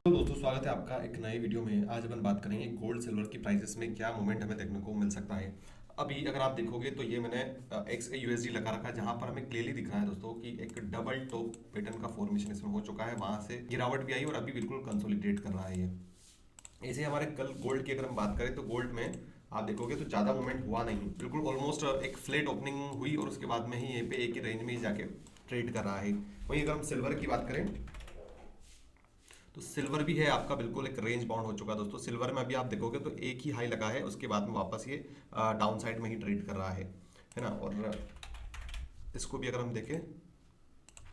तो दोस्तों स्वागत है आपका एक नए वीडियो में। आज अपन बात करेंगे गोल्ड सिल्वर की प्राइसेस में क्या मूवमेंट हमें देखने को मिल सकता है। अभी अगर आप देखोगे तो ये मैंने एक्स यूएसडी लगा रखा है, जहां पर हमें क्लियरली दिख रहा है दोस्तों कि एक डबल टॉप पैटर्न का फॉर्मेशन इसमें हो चुका है। वहां से गिरावट भी आई और अभी बिल्कुल कंसोलिडेट कर रहा है ये। ऐसे हमारे कल गोल्ड की अगर हम बात करें तो गोल्ड में आप देखोगे तो ज़्यादा मूवमेंट हुआ नहीं, बिल्कुल ऑलमोस्ट एक फ्लैट ओपनिंग हुई और उसके बाद में ही ये पे एक ही रेंज में ही जाके ट्रेड कर रहा है। वहीं अगर हम सिल्वर की बात करें तो सिल्वर भी है आपका बिल्कुल एक रेंज बाउंड हो चुका है दोस्तों। सिल्वर में अभी आप देखोगे तो एक ही हाई लगा है, उसके बाद में वापस ये डाउन साइड में ही ट्रेड कर रहा है ना। और इसको भी अगर हम देखें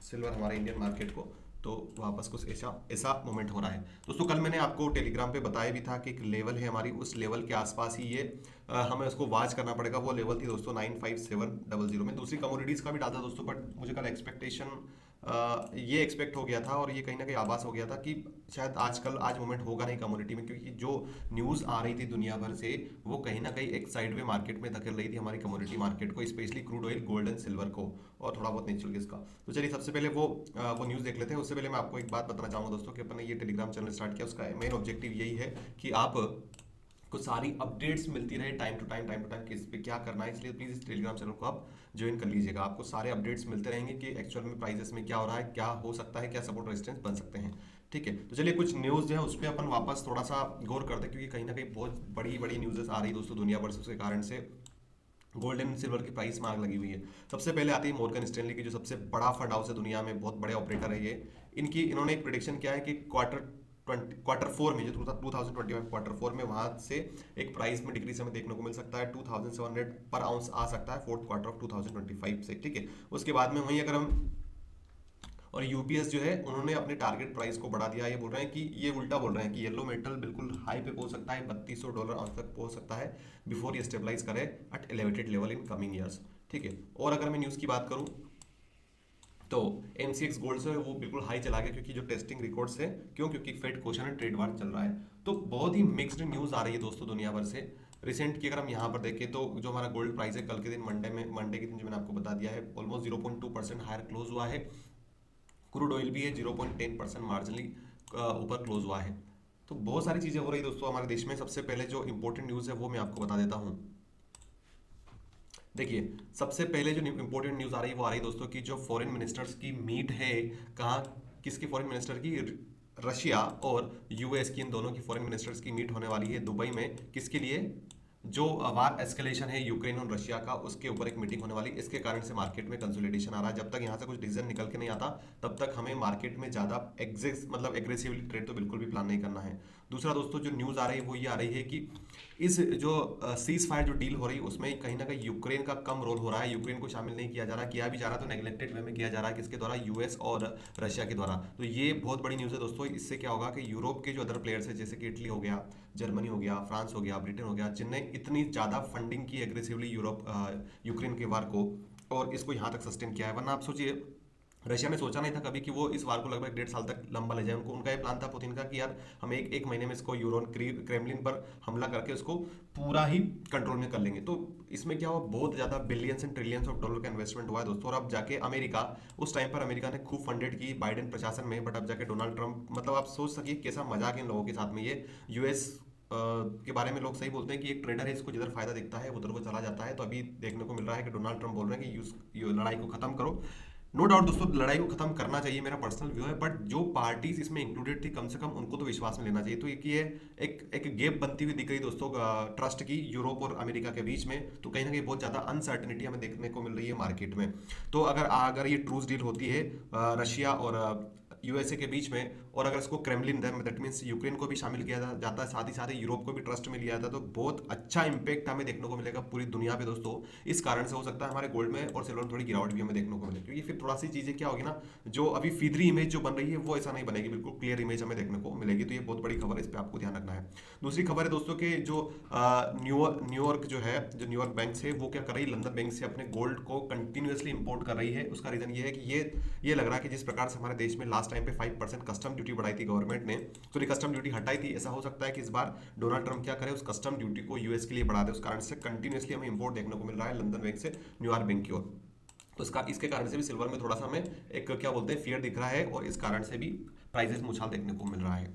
सिल्वर हमारे इंडियन मार्केट को, तो वापस कुछ ऐसा ऐसा मोमेंट हो रहा है दोस्तों। कल मैंने आपको टेलीग्राम पे बताया भी था कि एक लेवल है हमारी, उस लेवल के आसपास ही ये हमें उसको वॉच करना पड़ेगा। वो लेवल थी दोस्तों 95700 में। दूसरी कमोडिटीज़ का भी डाला दोस्तों, बट मुझे कल एक्सपेक्टेशन ये एक्सपेक्ट हो गया था और ये कहीं ना कहीं आभास हो गया था कि शायद आज मोमेंट होगा नहीं कमोडिटी में, क्योंकि जो न्यूज़ आ रही थी दुनिया भर से वो कहीं ना कहीं एक साइडवे मार्केट में धकेल रही थी हमारी कमोडिटी मार्केट को, specially crude oil, gold and silver को, और थोड़ा बहुत नेचुरल गैस का। तो चलिए सबसे पहले वो न्यूज़ देख लेते हैं। उससे पहले मैं आपको एक बात बताना चाहूँगा दोस्तों कि अपन ने ये टेलीग्राम चैनल स्टार्ट किया, उसका मेन ऑब्जेक्टिव यही है कि आप को सारी अपडेट्स मिलती रहे टाइम टू टाइम किस पे क्या करना है। इसलिए प्लीज़ इस टेलीग्राम चैनल को आप ज्वाइन कर लीजिएगा। आपको सारे अपडेट्स मिलते रहेंगे कि एक्चुअल में प्राइसेस में क्या हो रहा है, क्या हो सकता है, क्या सपोर्ट रेजिस्टेंस बन सकते हैं। ठीक है, तो चलिए कुछ न्यूज़ जो है उस पर अपन वापस थोड़ा सा गौर करते हैं, क्योंकि कहीं ना कहीं बहुत बड़ी बड़ी न्यूज़ आ रही है दोस्तों दुनिया भर से, उसके कारण से गोल्ड एंड सिल्वर की प्राइस में आग लगी हुई है। सबसे पहले आती है मॉर्गन स्टैनली की, जो सबसे बड़ा फंड हाउस है दुनिया में, बहुत बड़े ऑपरेटर है ये। इन्होंने एक प्रिडिक्शन किया है कि क्वार्टर 4 में, जो 2025 क्वार्टर 4 में, वहां से एक प्राइस में डिक्रीज हमें देखने को मिल सकता है। 2700 पर आउंस आ सकता है फोर्थ क्वार्टर ऑफ 2025 से। ठीक है, उसके बाद में वहीं अगर हम, और यूपीएस जो है उन्होंने अपने टारगेट प्राइस को बढ़ा दिया। ये बोल रहे हैं कि ये उल्टा बोल रहे हैं कि येलो मेटल बिल्कुल हाई पे पहुंच सकता है, $3200 आउंस तक पहुंच सकता है बिफोर ये स्टेबलाइज करे at elevated level in coming years. ठीक है, और अगर मैं न्यूज़ की बात करूं तो एमसीएक्स गोल्ड से वो बिल्कुल हाई चला गया, क्योंकि जो टेस्टिंग रिकॉर्ड्स है, क्यों, क्योंकि फेड क्वेश्चन है, ट्रेड वार चल रहा है। तो बहुत ही मिक्स्ड न्यूज़ आ रही है दोस्तों दुनिया भर से। रिसेंट की अगर हम यहाँ पर देखें तो जो हमारा गोल्ड प्राइस है कल के दिन मंडे के दिन जो मैंने आपको बता दिया है, ऑलमोस्ट 0.2% हायर क्लोज हुआ है। क्रूड ऑयल भी है 0.10% मार्जिनली ऊपर क्लोज हुआ है। तो बहुत सारी चीज़ें हो रही है दोस्तों हमारे देश में। सबसे पहले जो इंपॉर्टेंट न्यूज़ है वो मैं आपको बता देता हूँ। देखिए, सबसे पहले जो इंपॉर्टेंट न्यूज़ आ रही है वो आ रही है दोस्तों की, जो फॉरेन मिनिस्टर्स की मीट है, कहाँ, किसकी फॉरेन मिनिस्टर की, रशिया और यूएस की, इन दोनों की फॉरेन मिनिस्टर्स की मीट होने वाली है दुबई में। किसके लिए? जो वार एस्केलेशन है यूक्रेन और रशिया का, उसके ऊपर एक मीटिंग होने वाली। इसके कारण से मार्केट में कंसोलिडेशन आ रहा है। जब तक यहाँ से कुछ डिसीजन निकल के नहीं आता तब तक हमें मार्केट में ज़्यादा एग्रेसिवली ट्रेड तो बिल्कुल भी प्लान नहीं करना है। दूसरा दोस्तों जो न्यूज़ आ रही है वो ये आ रही है कि इस जो सीज फायर जो डील हो रही है उसमें कहीं ना कहीं यूक्रेन का कम रोल हो रहा है। यूक्रेन को शामिल नहीं किया जा रहा, किया भी जा रहा तो नेग्लेक्टेड वे में किया जा रहा है। किसके द्वारा? यूएस और रशिया के द्वारा। तो ये बहुत बड़ी न्यूज़ है दोस्तों। इससे क्या होगा कि यूरोप के जो अदर प्लेयर्स है, जैसे कि इटली हो गया, जर्मनी हो गया, फ्रांस हो गया, ब्रिटेन हो गया, जिनने इतनी ज़्यादा फंडिंग की एग्रेसिवली यूक्रेन के वार को, और इसको यहाँ तक सस्टेन किया है। वरना आप सोचिए, रशिया ने सोचा नहीं था कभी कि वो इस वार को लगभग 1.5 साल तक लंबा ले जाए। उनका ये प्लान था पुतिन का कि यार हम एक महीने में इसको क्रेमलिन पर हमला करके उसको पूरा ही कंट्रोल में कर लेंगे। तो इसमें क्या हुआ, बहुत ज़्यादा billions and trillions of dollar का इन्वेस्टमेंट हुआ है दोस्तों। और अब जाके अमेरिका, उस टाइम पर अमेरिका ने खूब फंडेड की बाइडेन प्रशासन में, बट अब जाके डोनाल्ड ट्रंप, मतलब आप सोच सकिए कैसा मजाक है इन लोगों के साथ में। ये यूएस के बारे में लोग सही बोलते हैं कि एक ट्रेडर है, इसको जिधर फायदा दिखता है उधर वो चला जाता है। तो अभी देखने को मिल रहा है कि डोनाल्ड ट्रंप बोल रहे हैं कि लड़ाई को खत्म करो। नो डाउट दोस्तों लड़ाई को खत्म करना चाहिए, मेरा पर्सनल व्यू है, बट जो पार्टीज इसमें इंक्लूडेड थी कम से कम उनको तो विश्वास में लेना चाहिए। तो ये एक गैप बनती हुई दिख रही दोस्तों ट्रस्ट की यूरोप और अमेरिका के बीच में। तो कहीं ना कहीं बहुत ज़्यादा अनसर्टनिटी हमें देखने को मिल रही है मार्केट में। तो अगर अगर ये ट्रूस डील होती है रशिया और यूएसए के बीच में, और अगर इसको क्रेमलिन, दैट मीन्स यूक्रेन को भी शामिल किया जाता है, साथ ही साथ यूरोप को भी ट्रस्ट में लिया जाता है, तो बहुत अच्छा इंपैक्ट हमें देखने को मिलेगा पूरी दुनिया पे दोस्तों। इस कारण से हो सकता है हमारे गोल्ड में और सिल्वर में थोड़ी गिरावट भी हमें देखने को मिले, क्योंकि फिर थोड़ा सी चीज़ें क्या होगी ना, जो अभी फीदरी इमेज जो बन रही है वो ऐसा नहीं बनेगी, बिल्कुल क्लियर इमेज हमें देखने को मिलेगी। तो ये बहुत बड़ी खबर है, इस पर आपको ध्यान रखना है। दूसरी खबर है दोस्तों के जो न्यूयॉर्क जो है, जो न्यूयॉर्क बैंक से, वो क्या कर रही है, लंदन बैंक से अपने गोल्ड को कंटिन्यूसली इंपोर्ट कर रही है। उसका रीजन ये है कि ये लग रहा है कि जिस प्रकार से हमारे देश में लास्ट टाइम पे 5% कस्टम ड्यूटी बढ़ाई थी गवर्नमेंट ने, सॉरी कस्टम ड्यूटी हटाई थी, ऐसा हो सकता है कि इस बार डोनाल्ड ट्रंप क्या करे, उस कस्टम ड्यूटी को यूएस के लिए बढ़ा दे। उस कारण से कंटिन्यूसली हमें इंपोर्ट देखने को मिल रहा है लंदन बैंक से न्यूयॉर्क बैंक की ओर। तो इसके कारण से भी सिल्वर में थोड़ा सा हमें एक क्या बोलते हैं फियर दिख रहा है, और इस कारण से भी प्राइसेस में उछाल देखने को मिल रहा है।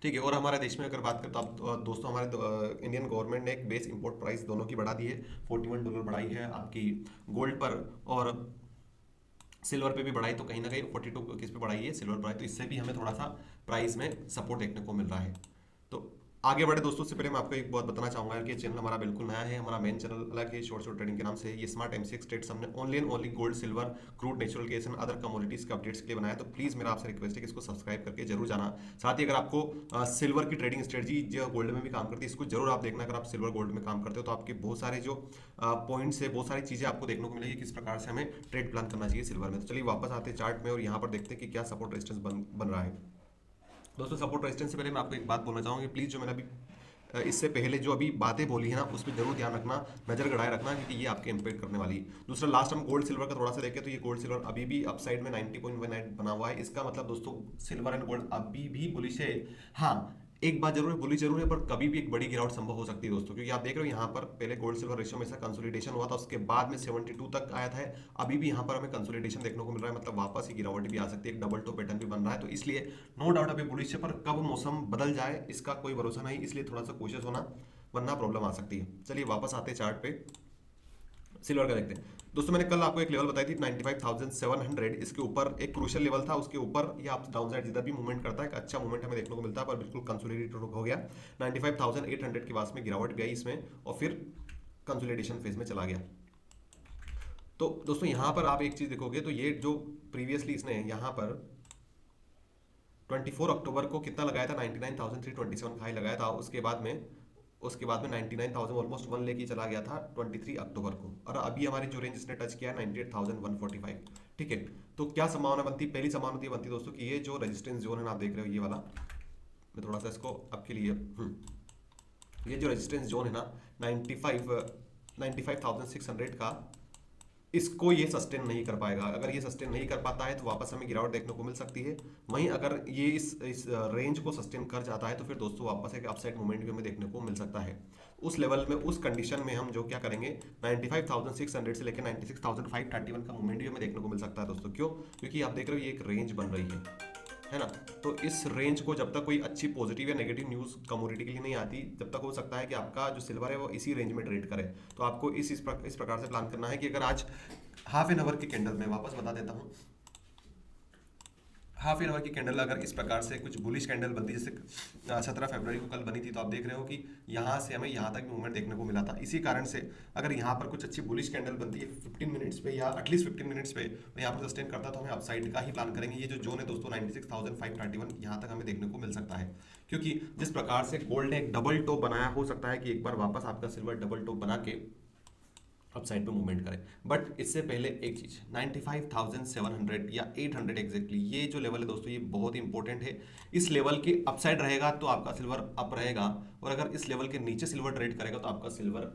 ठीक है। और हमारे देश में अगर बात करें तो आप दोस्तों हमारे इंडियन गवर्नमेंट ने एक बेस इंपोर्ट प्राइस दोनों की बढ़ा दी है, $41 बढ़ाई है आपकी गोल्ड पर, और सिल्वर पे भी बढ़ाई, तो कहीं ना कहीं 42 किस पे बढ़ाई है, सिल्वर बढ़ाई, तो इससे भी हमें थोड़ा सा प्राइस में सपोर्ट देखने को मिल रहा है। तो आगे बढ़े दोस्तों, उससे पहले मैं आपको एक बात बताना चाहूंगा कि चैनल हमारा बिल्कुल नया है, हमारा मेन चैनल अलग है, शॉर्ट शॉर्ट ट्रेडिंग के नाम से है। ये स्मार्ट एमसीएक्स ट्रेड्स हमने only and only gold, silver, crude, natural gas and other commodities के अपडेट्स के लिए बनाया, तो प्लीज मेरा आपसे रिक्वेस्ट है कि इसको सब्सक्राइब करके जरूर जाना। साथ ही अगर आपको सिल्वर की ट्रेडिंग स्ट्रेटजी जो गोल्ड में भी काम करती है, इसको जरूर आप देखना। अगर आप सिल्वर गोल्ड में काम करते हो तो आपके बहुत सारे जो पॉइंट्स है, बहुत सारी चीजें आपको देखने को मिलेगी किस प्रकार से हमें ट्रेड प्लान करना चाहिए सिल्वर में। तो चलिए वापस आते हैं चार्ट में और यहाँ पर देखते हैं कि क्या सपोर्ट रेजिस्टेंस बन रहा है। दोस्तों सपोर्ट रेजिस्टेंस से पहले मैं आपको एक बात बोलना चाहूँगा, प्लीज़ जो मैंने अभी इससे पहले जो अभी बातें बोली है ना, उस पर जरूर ध्यान रखना, नजर गड़ाए रखना, क्योंकि ये आपके इम्पेक्ट करने वाली है। दूसरा, लास्ट हम गोल्ड सिल्वर का थोड़ा सा देखें तो ये गोल्ड सिल्वर अभी भी अपसाइड में 90.18 बना हुआ है। इसका मतलब दोस्तों सिल्वर एंड गोल्ड अभी भी बुलिश है। हाँ, एक बात जरूर है, बुलिश जरूर है, पर कभी भी एक बड़ी गिरावट संभव हो सकती है दोस्तों, क्योंकि आप देख रहे हो यहाँ पर पहले गोल्ड सिल्वर रेशियो में ऐसा कंसोलिडेशन हुआ था, उसके बाद में 72 तक आया था। अभी भी यहाँ पर हमें कंसोलिडेशन देखने को मिल रहा है, मतलब वापस ही गिरावट भी आ सकती है, एक डबल टॉप पैटर्न भी बन रहा है। तो इसलिए नो डाउट अभी बुलिश है, पर कब मौसम बदल जाए इसका कोई भरोसा नहीं, इसलिए थोड़ा सा कोशिश होना, वरना प्रॉब्लम आ सकती है। चलिए वापस आते हैं चार्ट पे, सिल्वर का देखते हैं। दोस्तों मैंने कल आपको एक लेवल बताई थी 95,700, इसके ऊपर एक क्रूशियल लेवल था, उसके ऊपर ये आप डाउन साइड जिधर भी मूवमेंट करता है एक अच्छा मूवमेंट हमें देखने को मिलता है, पर बिल्कुल कंसोलिडेटेड हो गया। 95,800 के पास में गिरावट भी आई इसमें, और फिर कंसोलिडेशन फेज में चला गया। तो दोस्तों यहाँ पर आप एक चीज देखोगे तो ये जो प्रीवियसली इसने यहाँ पर 24 अक्टूबर को कितना लगाया था, 99,327 का हाई लगाया था। उसके बाद में 99,000 ऑलमोस्ट वन लेके चला गया था 23 अक्टूबर को, और अभी हमारी जो रेंज इसने टच किया है 98,145। ठीक है, तो क्या संभावना बनती, पहली संभावना ये बनती दोस्तों कि ये जो रेजिस्टेंस जोन है ना, आप देख रहे हो ये वाला, मैं थोड़ा सा इसको आपके लिए ये जो रेजिस्टेंस जोन है ना 95,600 का, इसको ये सस्टेन नहीं कर पाएगा। अगर ये सस्टेन नहीं कर पाता है तो वापस हमें गिरावट देखने को मिल सकती है। वहीं अगर ये इस रेंज को सस्टेन कर जाता है तो फिर दोस्तों वापस एक अपसाइड मूवमेंट भी हमें देखने को मिल सकता है। उस लेवल में, उस कंडीशन में हम जो क्या करेंगे, 95,600 से लेकर 96,531 का मूवमेंट भी हमें देखने को मिल सकता है दोस्तों। क्यों? क्योंकि आप देख रहे हो ये एक रेंज बन रही है ना। तो इस रेंज को जब तक कोई अच्छी पॉजिटिव या नेगेटिव न्यूज़ कमोडिटी के लिए नहीं आती, जब तक हो सकता है कि आपका जो सिल्वर है वो इसी रेंज में ट्रेड करे। तो आपको इस प्रकार से प्लान करना है कि अगर आज हाफ एन आवर की कैंडल में, वापस बता देता हूँ, हाफ एन आवर की कैंडल अगर इस प्रकार से कुछ बुलिश कैंडल बनती है, जैसे 17 फरवरी को कल बनी थी, तो आप देख रहे हो कि यहाँ से हमें यहाँ तक मूवमेंट देखने को मिला था। इसी कारण से अगर यहाँ पर कुछ अच्छी बुलिश कैंडल बनती है 15 मिनट्स पे या एटलीस्ट 15 मिनट्स पे, तो यहाँ पर सस्टेन करता तो हमें अपसाइड का ही प्लान करेंगे। ये जो जोन है दोस्तों 96,531 यहाँ तक हमें देखने को मिल सकता है, क्योंकि जिस प्रकार से गोल्ड ने एक डबल टॉप बनाया, हो सकता है कि एक बार वापस आपका सिल्वर डबल टॉप बना के अपसाइड पे मूवमेंट करें। बट इससे पहले एक चीज, 95,700 या 800 एग्जैक्टली, ये जो लेवल है दोस्तों ये बहुत इंपॉर्टेंट है। इस लेवल के अपसाइड रहेगा तो आपका सिल्वर अप रहेगा, और अगर इस लेवल के नीचे सिल्वर ट्रेड करेगा तो आपका सिल्वर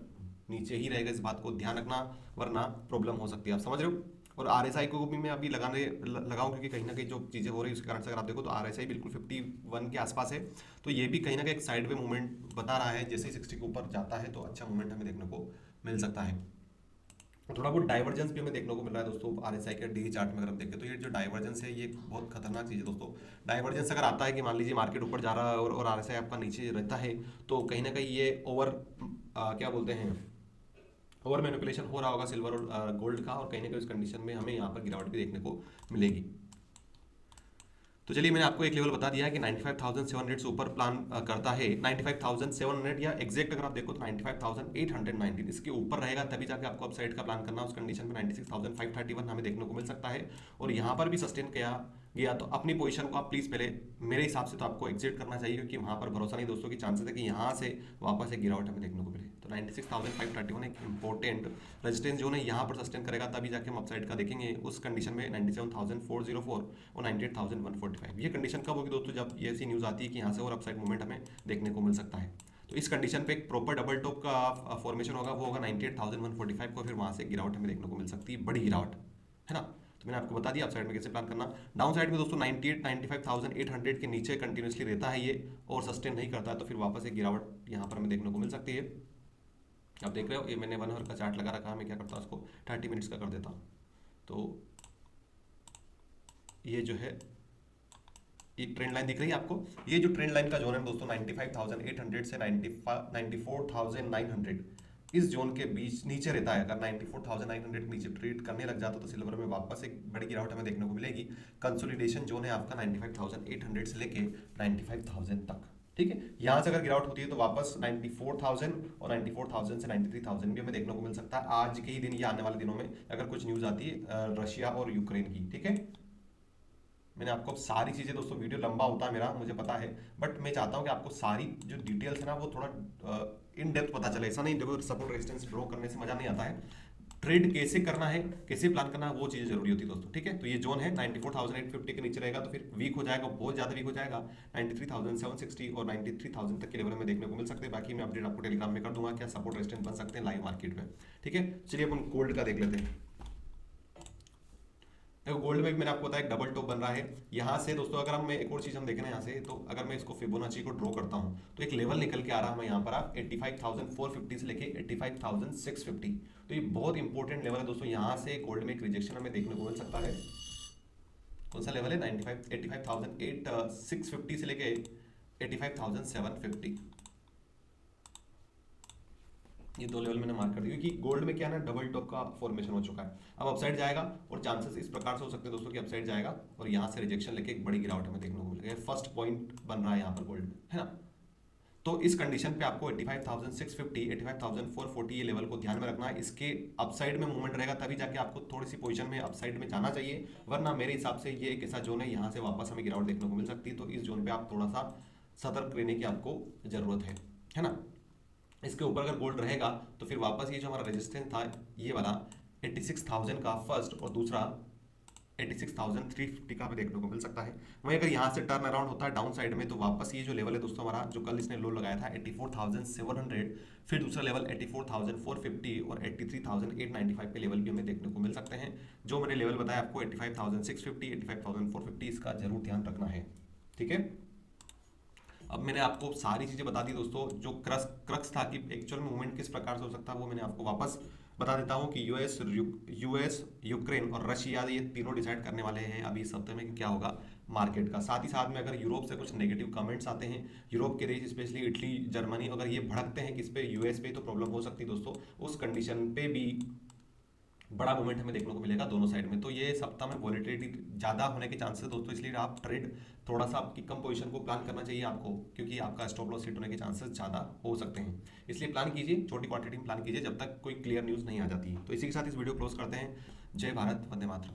नीचे ही रहेगा। इस बात को ध्यान रखना, वरना प्रॉब्लम हो सकती है। आप समझ रहे हो? और आरएसआई को भी मैं अभी लगाऊं, क्योंकि कहीं ना कहीं जो चीज़ें हो रही है उसके कारण से अगर आप देखो तो आरएसआई बिल्कुल 51 के आसपास है, तो ये भी कहीं ना कहीं एक साइड वे मूवमेंट बता रहा है। जैसे ही 60 के ऊपर जाता है तो अच्छा मूवमेंट हमें देखने को मिल सकता है। थोड़ा बहुत डाइवर्जेंस भी हमें देखने को मिल रहा है दोस्तों आरएसआई के डेली चार्ट में। अगर हम देखें तो ये जो डाइवर्जेंस है ये बहुत खतरनाक चीज़ है दोस्तों। डाइवर्जेंस अगर आता है कि मान लीजिए मार्केट ऊपर जा रहा है और आरएसआई आपका नीचे रहता है, तो कहीं ना कहीं ये क्या बोलते हैं, ओवर मैनिपुलेशन हो रहा होगा सिल्वर और गोल्ड का, और कहीं ना कहीं उस कंडीशन में हमें यहाँ पर गिरावट भी देखने को मिलेगी। तो चलिए मैंने आपको एक लेवल बता दिया है कि 95,700 से ऊपर प्लान करता है। 95,700 या एग्जैक्ट अगर आप देखो तो 95,819, इसके ऊपर रहेगा तभी जाके आपको अपसाइड का प्लान करना। उस कंडीशन में 96,531 हमें देखने को मिल सकता है, और यहाँ पर भी सस्टेन किया गया तो अपनी पोजीशन को आप प्लीज़ पहले, मेरे हिसाब से तो आपको एग्जिट करना चाहिए, क्योंकि वहाँ पर भरोसा नहीं दोस्तों की चांसेस है कि यहाँ से वापस एक गिरावट हमें देखने को मिले। तो 96,531 एक इंपॉर्टेंट रेजिस्टेंस जो है यहाँ पर सस्टेन करेगा तभी जाके हम अपसाइड का देखेंगे। उस कंडीशन में 97,404 और 98,145, ये कंडीशन कब होगी दोस्तों, जब ये ऐसी न्यूज़ आती है कि यहाँ से और अपसाइड मूवमेंट हमें देखने को मिल सकता है। तो इस कंडीशन पे एक प्रॉपर डबल टॉप का फॉर्मेशन होगा, वो होगा 98,145 को, फिर वहाँ से गिरावट हमें देखने को मिल सकती है, बड़ी गिरावट, है ना। तो मैंने आपको बता दिया अपसाइड में कैसे प्लान करना। डाउन साइड में दोस्तों 98 95,800 के नीचे कंटिन्यूसली रहता है ये, और सस्टेन नहीं करता है, तो फिर वापस एक गिरावट यहाँ पर हमें देखने को मिल सकती है। आप देख रहे हो ये मैंने 1 आवर का चार्ट लगा रखा है, मैं क्या करता हूँ उसको 30 मिनट्स का कर देता हूँ। तो ये जो है ये ट्रेंड लाइन दिख रही है आपको? ये जो ट्रेंड लाइन का जोन है दोस्तों 95,800 से 94,900, इस जोन के बीच नीचे रहता है। अगर 94,900 के नीचे ट्रेड करने लग जाता तो सिल्वर में वापस एक बड़ी गिरावट हमें देखने को मिलेगी। कंसोलिडेशन जोन है आपका 95,800 से लेके 95,000 तक, ठीक है। यहाँ से अगर गिरावट होती है तो वापस 94,000 और 94,000 से 93,000 भी हमें देखने को मिल सकता है आज के ही दिन या आने वाले दिनों में, अगर कुछ न्यूज आती है रशिया और यूक्रेन की, ठीक है। मैंने आपको सारी चीज़ें दोस्तों, वीडियो लंबा होता है मेरा मुझे पता है, बट मैं चाहता हूँ कि आपको सारी जो डिटेल्स है ना वो थोड़ा इन डेप्थ पता चले। ऐसा नहीं देखो सपोर्ट रेजिस्टेंस ड्रॉ करने से मजा नहीं आता है, ट्रेड कैसे करना है, कैसे प्लान करना है, वो चीज़ें जरूरी होती है दोस्तों, ठीक है। तो ये जोन है 94,850 के नीचे रहेगा तो फिर वीक हो जाएगा, बहुत ज़्यादा वीक हो जाएगा। 93,760 और 93,000 तक के लेवल में देखने को मिल सकते हैं। बाकी मैं अपडेट आपको टेलीग्राम में कर दूंगा क्या सपोर्ट रेजिस्टेंस बन सकते हैं लाइव मार्केट में, ठीक है। चलिए अपन गोल्ड का देख लेते हैं। देखो गोल्ड में भी मैंने आपको बताया एक डबल टॉप बन रहा है यहाँ से दोस्तों। अगर हम मैं एक और चीज हम देखें ना यहाँ से, तो अगर मैं इसको फिबोनाची को ड्रॉ करता हूँ तो एक लेवल निकल के आ रहा है यहाँ पर आप 85,450 से लेके 85,650। तो ये बहुत इंपॉर्टेंट लेवल है दोस्तों। यहाँ से गोल्ड में एक रिजेक्शन हमें देखने को मिल सकता है। कौन सा लेवल है? 85,650 से लेके 85,750। ये दो लेवल मैंने मार्क कर दिया क्योंकि गोल्ड में क्या है ना, डबल टॉप का फॉर्मेशन हो चुका है। अब अपसाइड जाएगा और चांसेस इस प्रकार से हो सकते हैं दोस्तों कि अपसाइड जाएगा और यहाँ से रिजेक्शन लेके एक बड़ी गिरावट हमें देखने को मिलेगा। फर्स्ट पॉइंट बन रहा है यहाँ पर गोल्ड में, है ना। तो इस कंडीशन पे आपको 85,650 85,440 ये लेवल को ध्यान में रखना है। इसके अपसाइड में मूवमेंट रहेगा तभी जाके आपको थोड़ी सी पोजीशन में अपसाइड में जाना चाहिए, वरना मेरे हिसाब से ये एक ऐसा जोन है यहाँ से वापस हमें गिरावट देखने को मिल सकती है। तो इस जोन पे आप थोड़ा सा सतर्क रहने की आपको जरूरत है ना। इसके ऊपर अगर गोल्ड रहेगा तो फिर वापस ये जो हमारा रेजिस्टेंस था ये वाला 86,000 का फर्स्ट और दूसरा 86,350 का भी देखने को मिल सकता है। वहीं अगर यहाँ से टर्न अराउंड होता है डाउन साइड में तो वापस ये जो लेवल है दोस्तों हमारा, जो कल इसने लो लगाया था 84,700, फिर दूसरा लेवल 84,450 और 83,895 के लेवल भी हमें देखने को मिल सकते हैं। जो मैंने लेवल बताया आपको 85,650 85,450, इसका जरूर ध्यान रखना है, ठीक है। अब मैंने आपको सारी चीज़ें बता दी दोस्तों। जो क्रक्स था कि एक्चुअल मूवमेंट किस प्रकार से हो सकता है वो मैंने आपको वापस बता देता हूँ कि यूएस यूक्रेन और रशिया ये तीनों डिसाइड करने वाले हैं अभी इस हफ्ते में कि क्या होगा मार्केट का। साथ ही साथ में अगर यूरोप से कुछ नेगेटिव कमेंट्स आते हैं, यूरोप के देश स्पेशली इटली जर्मनी अगर ये भड़कते हैं किस पे, यूएस पे, तो प्रॉब्लम हो सकती है दोस्तों। उस कंडीशन पे भी बड़ा मूवमेंट हमें देखने को मिलेगा दोनों साइड में। तो ये सप्ताह में वॉलेटिलिटी ज़्यादा होने के चांसेस दोस्तों, इसलिए आप ट्रेड थोड़ा सा आपकी कम पोजीशन को प्लान करना चाहिए आपको, क्योंकि आपका स्टॉप लॉस हिट होने के चांसेस ज़्यादा हो सकते हैं। इसलिए प्लान कीजिए, छोटी क्वांटिटी में प्लान कीजिए जब तक कोई क्लियर न्यूज़ नहीं आ जाती है। तो इसी के साथ इस वीडियो क्लोज करते हैं। जय भारत, वंदे मातरम।